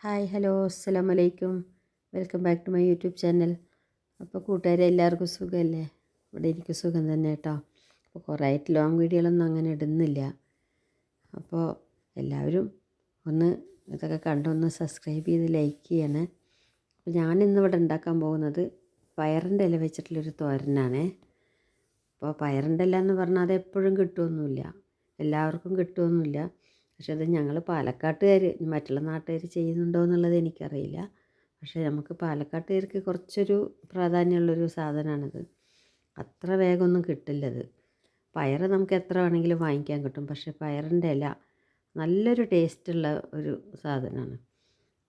Hi hello അസ്സലാമു അലൈക്കും. Welcome back to my YouTube channel. അപ്പോൾ കൂട്ടുകാരെ എല്ലാവർക്കും സുഖമല്ലേ? ഇവിടെ എനിക്ക് സുഖം തന്നെ കേട്ടോ. അപ്പോൾ കുറേ ആയിട്ട് ലോങ് വീഡിയോകളൊന്നും അങ്ങനെ ഇടുന്നില്ല. അപ്പോൾ എല്ലാവരും ഒന്ന് ഇതൊക്കെ കണ്ടൊന്ന് സബ്സ്ക്രൈബ് ചെയ്ത് ലൈക്ക് ചെയ്യണേ. അപ്പോൾ ഞാനിന്നിവിടെ ഉണ്ടാക്കാൻ പോകുന്നത് പയറിൻ്റെ ഇല വെച്ചിട്ടുള്ളൊരു തോരനാണേ. അപ്പോൾ പയറിൻ്റെ ഇല എന്ന് പറഞ്ഞാൽ അത് എപ്പോഴും കിട്ടുമൊന്നുമില്ല, എല്ലാവർക്കും കിട്ടുമൊന്നുമില്ല. പക്ഷെ അത് ഞങ്ങൾ പാലക്കാട്ടുകാർ, മറ്റുള്ള നാട്ടുകാർ ചെയ്യുന്നുണ്ടോ എന്നുള്ളത് എനിക്കറിയില്ല. പക്ഷേ നമുക്ക് പാലക്കാട്ടുകാർക്ക് കുറച്ചൊരു പ്രാധാന്യമുള്ളൊരു സാധനമാണിത്. അത്ര വേഗമൊന്നും കിട്ടില്ലത്. പയർ നമുക്ക് എത്ര വേണമെങ്കിലും വാങ്ങിക്കാൻ കിട്ടും, പക്ഷേ പയറിൻ്റെ ഇല നല്ലൊരു ടേസ്റ്റുള്ള ഒരു സാധനമാണ്.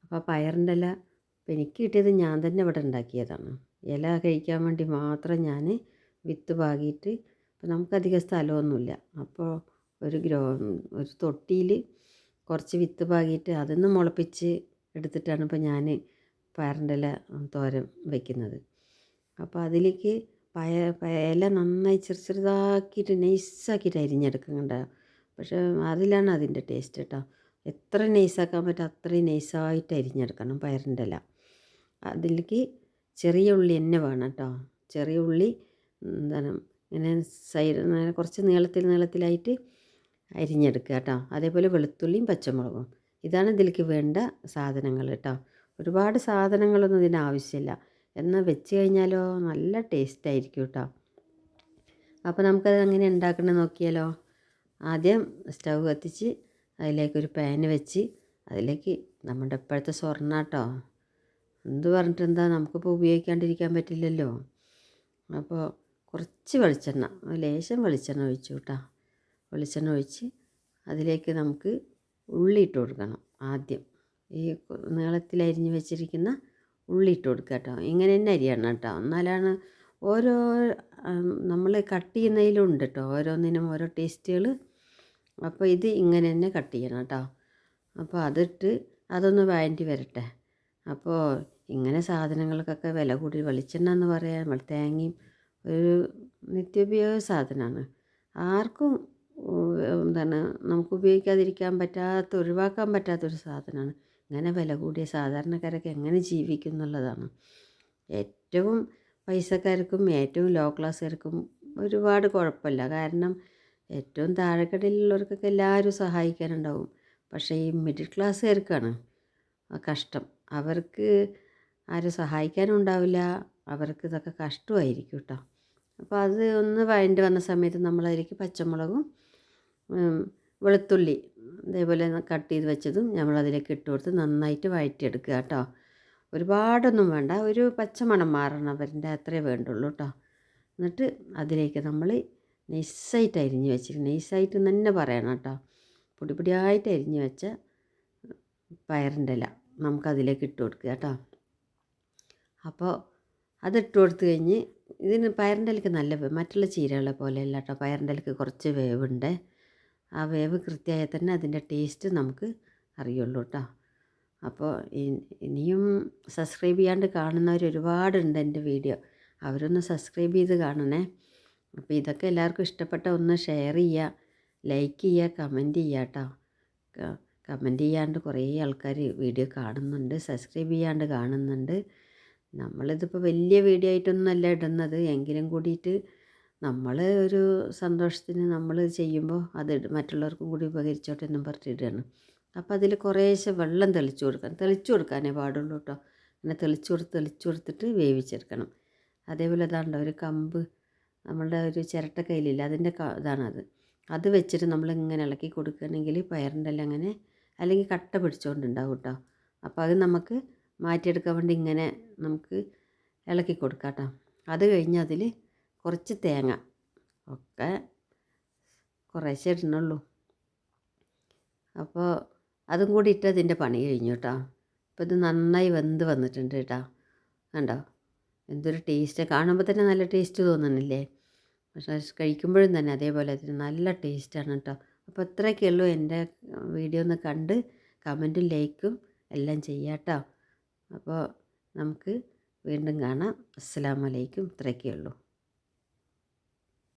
അപ്പോൾ പയറിൻ്റെ ഇല ഇപ്പം എനിക്ക് കിട്ടിയത് ഞാൻ തന്നെ ഇവിടെ ഉണ്ടാക്കിയതാണ്. ഇല കഴിക്കാൻ വേണ്ടി മാത്രം ഞാൻ വിത്ത് പാകിയിട്ട്, അപ്പോൾ നമുക്കധികം സ്ഥലമൊന്നുമില്ല. അപ്പോൾ ഒരു തൊട്ടിയിൽ കുറച്ച് വിത്ത് പാകിയിട്ട് അതിന്ന് മുളപ്പിച്ച് എടുത്തിട്ടാണ് ഇപ്പോൾ ഞാൻ പയറിൻ്റെ ഇല തോരൻ വയ്ക്കുന്നത്. അപ്പോൾ അതിലേക്ക് ഇല നന്നായി ചെറുതാക്കിയിട്ട് നൈസാക്കിയിട്ട് അരിഞ്ഞെടുക്കുന്നുണ്ട്. പക്ഷേ അതിലാണ് അതിൻ്റെ ടേസ്റ്റ് കേട്ടോ. എത്ര നൈസാക്കാൻ പറ്റും അത്രയും നൈസായിട്ട് അരിഞ്ഞെടുക്കണം പയറിൻ്റെ ഇല. അതിലേക്ക് ചെറിയ ഉള്ളി തന്നെ വേണം കേട്ടോ. ചെറിയ ഉള്ളി എന്താണ് ഇങ്ങനെ കുറച്ച് നീളത്തിലായിട്ട് അരിഞ്ഞെടുക്കുക കേട്ടോ. അതേപോലെ വെളുത്തുള്ളിയും പച്ചമുളകും, ഇതാണ് ഇതിലേക്ക് വേണ്ട സാധനങ്ങൾ കേട്ടോ. ഒരുപാട് സാധനങ്ങളൊന്നും ഇതിന് ആവശ്യമില്ല, എന്നാൽ വെച്ച് കഴിഞ്ഞാലോ നല്ല ടേസ്റ്റ് ആയിരിക്കും കേട്ടോ. അപ്പോൾ നമുക്കത് എങ്ങനെ ഉണ്ടാക്കണമെന്ന് നോക്കിയാലോ. ആദ്യം സ്റ്റൗ കത്തിച്ച് അതിലേക്കൊരു പാൻ വെച്ച് അതിലേക്ക് നമ്മുടെ ഇപ്പോഴത്തെ സ്വർണ്ണ കേട്ടോ, എന്ത് പറഞ്ഞിട്ടെന്താ, നമുക്കിപ്പോൾ ഉപയോഗിക്കാണ്ടിരിക്കാൻ പറ്റില്ലല്ലോ. അപ്പോൾ കുറച്ച് വെളിച്ചെണ്ണ, ലേശം വെളിച്ചെണ്ണ ഒഴിച്ചു കേട്ടോ. വെളിച്ചെണ്ണ ഒഴിച്ച് അതിലേക്ക് നമുക്ക് ഉള്ളി ഇട്ട് കൊടുക്കണം. ആദ്യം ഈ നീളത്തിലരിഞ്ഞ് വെച്ചിരിക്കുന്ന ഉള്ളി ഇട്ട് കൊടുക്കുക കേട്ടോ. ഇങ്ങനെ തന്നെ അരിയണം കേട്ടോ, എന്നാലാണ് ഓരോ നമ്മൾ കട്ട് ചെയ്യുന്നതിലുണ്ട് കേട്ടോ, ഓരോന്നിനും ഓരോ ടേസ്റ്റുകൾ. അപ്പോൾ ഇത് ഇങ്ങനെ തന്നെ കട്ട് ചെയ്യണം കേട്ടോ. അപ്പോൾ അതിട്ട് അതൊന്ന് വഴറ്റി വരട്ടെ. അപ്പോൾ ഇങ്ങനെ സാധനങ്ങൾക്കൊക്കെ വില കൂടി, വെളിച്ചെണ്ണ എന്ന് പറയാൻ തേങ്ങയും ഒരു നിത്യോപയോഗ സാധനമാണ്. ആർക്കും എന്താണ് നമുക്ക് ഉപയോഗിക്കാതിരിക്കാൻ പറ്റാത്ത, ഒഴിവാക്കാൻ പറ്റാത്തൊരു സാധനമാണ്. ഇങ്ങനെ വില കൂടിയ സാധാരണക്കാരൊക്കെ എങ്ങനെ ജീവിക്കും എന്നുള്ളതാണ്. ഏറ്റവും പൈസക്കാർക്കും ഏറ്റവും ലോ ക്ലാസ്സുകാർക്കും ഒരുപാട് കുഴപ്പമില്ല. കാരണം ഏറ്റവും താഴെക്കടയിലുള്ളവർക്കൊക്കെ എല്ലാവരും സഹായിക്കാനുണ്ടാവും. പക്ഷേ ഈ മിഡിൽ ക്ലാസ്സുകാർക്കാണ് കഷ്ടം. അവർക്ക് ആരും സഹായിക്കാനും ഉണ്ടാവില്ല, അവർക്ക് ഇതൊക്കെ കഷ്ടമായിരിക്കും കേട്ടോ. അപ്പോൾ അത് ഒന്ന് വഴണ്ടി വന്ന സമയത്ത് നമ്മളതിലേക്ക് പച്ചമുളകും വെളുത്തുള്ളി ഇതേപോലെ കട്ട് ചെയ്ത് വെച്ചതും നമ്മളതിലേക്ക് ഇട്ട് കൊടുത്ത് നന്നായിട്ട് വഴറ്റിയെടുക്കുക കേട്ടോ. ഒരുപാടൊന്നും വേണ്ട, ഒരു പച്ചമണം മാറണവരുടെ അത്രേ വേണ്ടുള്ളൂ കേട്ടോ. എന്നിട്ട് അതിലേക്ക് നമ്മൾ നൈസായിട്ട് അരിഞ്ഞ് വെച്ചിട്ട്, നൈസായിട്ട് തന്നെ പറയണം കേട്ടോ, പൊടിയായിട്ട് അരിഞ്ഞ് വെച്ച പയറിൻ്റെ ഇല നമുക്കതിലേക്ക് ഇട്ട് കൊടുക്കുക കേട്ടോ. അപ്പോൾ അതിട്ട് കൊടുത്തു കഴിഞ്ഞ്, ഇതിന് പയറിൻ്റെ ഇലയ്ക്ക് നല്ല മറ്റുള്ള ചീരകളെ പോലെയല്ല കേട്ടോ, പയറിൻ്റെ ഇലയ്ക്ക് കുറച്ച് വേവുണ്ട്. ആ വേവ് കൃത്യമായാൽ തന്നെ അതിൻ്റെ ടേസ്റ്റ് നമുക്ക് അറിയുള്ളൂ കേട്ടോ. അപ്പോൾ ഇനിയും സബ്സ്ക്രൈബ് ചെയ്യാണ്ട് കാണുന്നവർ ഒരുപാടുണ്ട് എൻ്റെ വീഡിയോ, അവരൊന്ന് സബ്സ്ക്രൈബ് ചെയ്ത് കാണണേ. അപ്പോൾ ഇതൊക്കെ എല്ലാവർക്കും ഇഷ്ടപ്പെട്ട ഒന്ന് ഷെയർ ചെയ്യുക, ലൈക്ക് ചെയ്യുക, കമൻറ്റ് ചെയ്യുക കേട്ടോ. കമൻറ്റ് ചെയ്യാണ്ട് കുറേ ആൾക്കാർ വീഡിയോ കാണുന്നുണ്ട്, സബ്സ്ക്രൈബ് ചെയ്യാണ്ട് കാണുന്നുണ്ട്. നമ്മളിതിപ്പോൾ വലിയ വീഡിയോ ആയിട്ടൊന്നുമല്ല ഇടുന്നത്, എങ്കിലും കൂടിയിട്ട് നമ്മൾ ഒരു സന്തോഷത്തിന് നമ്മൾ ചെയ്യുമ്പോൾ അത് മറ്റുള്ളവർക്കും കൂടി ഉപകരിച്ചോട്ടെ എന്നും പറഞ്ഞിട്ടാണ്. അപ്പോൾ അതിൽ കുറേശ്ശെ വെള്ളം തെളിച്ചു കൊടുക്കാനേ പാടുള്ളൂ കേട്ടോ. അങ്ങനെ തെളിച്ചു കൊടുത്തിട്ട് വേവിച്ചെടുക്കണം. അതേപോലെ അതാണ്ടോ ഒരു കമ്പ്, നമ്മളുടെ ഒരു ചിരട്ട കയ്യിലില്ല, അതിൻ്റെ ഇതാണത്. അത് വെച്ചിട്ട് നമ്മളിങ്ങനെ ഇളക്കി കൊടുക്കുകയാണെങ്കിൽ പയറിൻ്റെ എല്ലാം അങ്ങനെ, അല്ലെങ്കിൽ കട്ട പിടിച്ചുകൊണ്ടുണ്ടാവും കേട്ടോ. അപ്പോൾ അത് നമുക്ക് മാറ്റിയെടുക്കാൻ വേണ്ടി ഇങ്ങനെ നമുക്ക് ഇളക്കി കൊടുക്കാം കേട്ടോ. അത് കഴിഞ്ഞ് അതിൽ കുറച്ച് തേങ്ങ ഒക്കെ കുറേശ്ശെ ഇടണുള്ളൂ. അപ്പോൾ അതും കൂടി ഇട്ട് അതിൻ്റെ പണി കഴിഞ്ഞു കേട്ടോ. അപ്പോൾ ഇത് നന്നായി വെന്ത് വന്നിട്ടുണ്ട് കേട്ടോ. കണ്ടോ എന്തൊരു ടേസ്റ്റ്, കാണുമ്പോൾ തന്നെ നല്ല ടേസ്റ്റ് തോന്നുന്നില്ലേ? പക്ഷേ കഴിക്കുമ്പോഴും തന്നെ അതേപോലെ അതിന് നല്ല ടേസ്റ്റാണ് കേട്ടോ. അപ്പോൾ ഇത്രയൊക്കെ ഉള്ളൂ. എൻ്റെ വീഡിയോ ഒന്ന് കണ്ട് കമൻറ്റും ലൈക്കും എല്ലാം ചെയ്യാം കേട്ടോ. അപ്പോൾ നമുക്ക് വീണ്ടും കാണാം. അസ്സലാമു അലൈക്കും. ഇത്രയൊക്കെ ഉള്ളൂ.